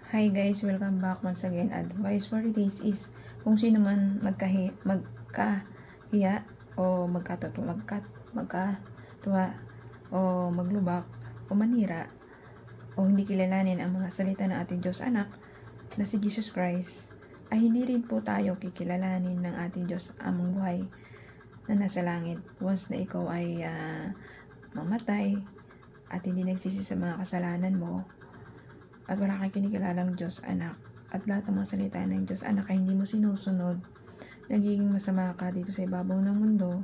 Hi guys, welcome back once again. Advice for today's is kung sino man magkahiya o magkatuwa o maglubak o manira o hindi kilalanin ang mga salita ng ating Diyos anak na si Jesus Christ, ay hindi rin po tayo kikilalanin ng ating Diyos amang buhay na nasa langit once na ikaw ay mamatay at hindi nagsisi sa mga kasalanan mo at wala kang kinikilalang Diyos anak at lahat ng mga salita ng Diyos anak ay hindi mo sinusunod, nagiging masama ka dito sa ibabaw ng mundo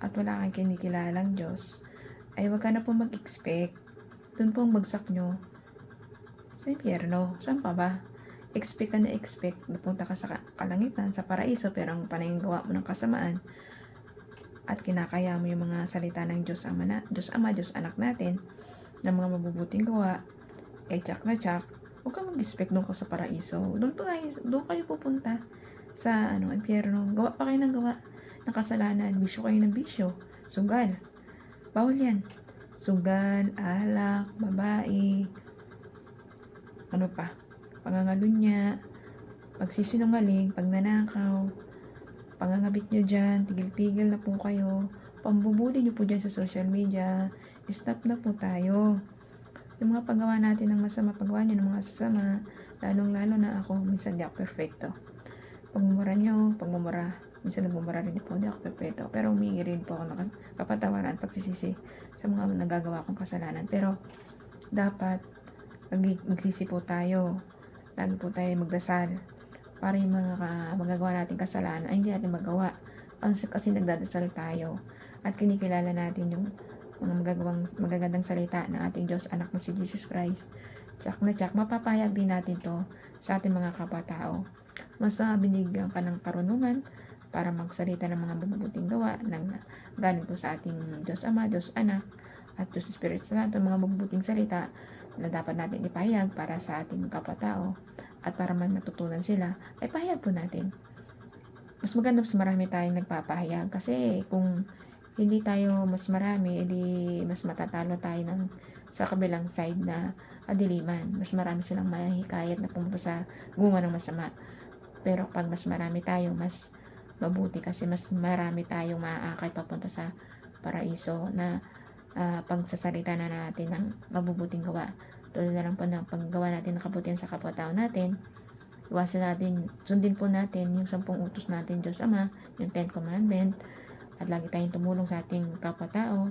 at wala kang kinikilalang Diyos, ay wag ka na po mag-expect. Doon po ang bagsak nyo sa impyerno. Saan pa ba? Expect ka na expect na punta ka sa kalangitan, sa paraiso, pero ang panayang mo ng kasamaan at kinakaya mo yung mga salita ng Diyos Ama, Diyos Anak natin ng mga mabubuting gawa, tsak na tsak, huwag kang mag-expect doon ka sa paraiso. Doon kayo pupunta sa impyerno. Gawa pa kayo ng gawa ng kasalanan. Bisyo kayo ng bisyo. Sugal. Bawal yan. Sugal, alak, babae, ano pa, pangangalunya, pagsisinungaling, pagnanakaw, pangangabit nyo dyan, tigil-tigil na po kayo, pambubuli nyo po dyan sa social media, stop na po tayo. Yung mga paggawa natin ng masama, paggawa nyo ng mga sasama, lalong-lalo na ako, minsan di ako perfecto. Pagmumura, minsan nagmumura rin po, di ako perfecto. Pero humingi rin po ako ng kapatawaran, pagsisisi sa mga nagagawa kong kasalanan. Pero, dapat, magsisi po tayo. Lagi po tayo magdasal. Para yung mga magagawa natin kasalanan, ay hindi natin magawa. Kasi nagdadasal tayo. At kinikilala natin yung mga magagandang salita ng ating Diyos anak na si Jesus Christ. Tsak na tsak, mapapahayag din natin to sa ating mga kapatao. Mas binigyan ka ng karunungan para magsalita ng mga mabubuting gawa ng galing po sa ating Diyos Ama, Diyos Anak, at Diyos Espiritu Santo, mga mabubuting salita na dapat natin ipahayag para sa ating kapatao at para man matutunan sila, ay pahayag po natin. Mas maganda mas marami tayong nagpapahayag kasi kung hindi tayo mas marami, edi mas matatalo tayo sa kabilang side na kadiliman. Mas marami silang mahihikayat na pumunta sa gumawa ng masama. Pero pag mas marami tayo, mas mabuti kasi mas marami tayong maaakay papunta sa paraiso na pagsasalita na natin ng mabubuting gawa. Tulad na lang po ng paggawa natin ng kabutihan sa kapwa-tao natin, iwasan natin, sundin po natin yung 10 utos natin Diyos Ama, yung 10 Commandment, at lagi tayong tumulong sa ating kapwa-tao.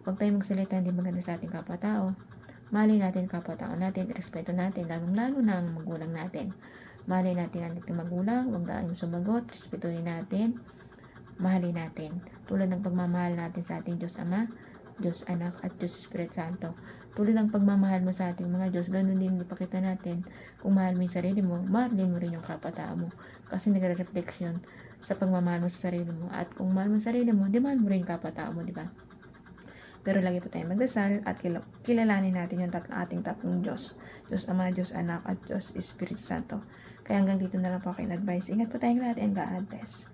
Huwag tayong magsalita hindi maganda sa ating kapwa-tao. Mahalin natin kapwa-tao natin, respeto natin, lalong-lalo na ang magulang natin. Mahalin natin ang ating magulang, huwag tayong sumagot, respetuhin natin, mahalin natin. Tulad ng pagmamahal natin sa ating Diyos Ama, Diyos Anak, at Diyos Espiritu Santo. Tulad ng pagmamahal mo sa ating mga Diyos, ganun din ipakita natin. Kung mahal mo yung sarili mo, mahalin mo rin yung kapwa-tao mo. Kasi nagre-reflection sa pagmamahal mo sa sarili mo. At kung mahal mo sa sarili mo, di mahal mo rin yung kapwa-tao mo, di ba? Pero lagi po tayong magdasal at kilalanin natin yung ating tatlong Diyos. Diyos Ama, Diyos Anak, at Diyos Espiritu Santo. Kaya hanggang dito na lang po aking advice. Ingat po tayong lahat and God bless.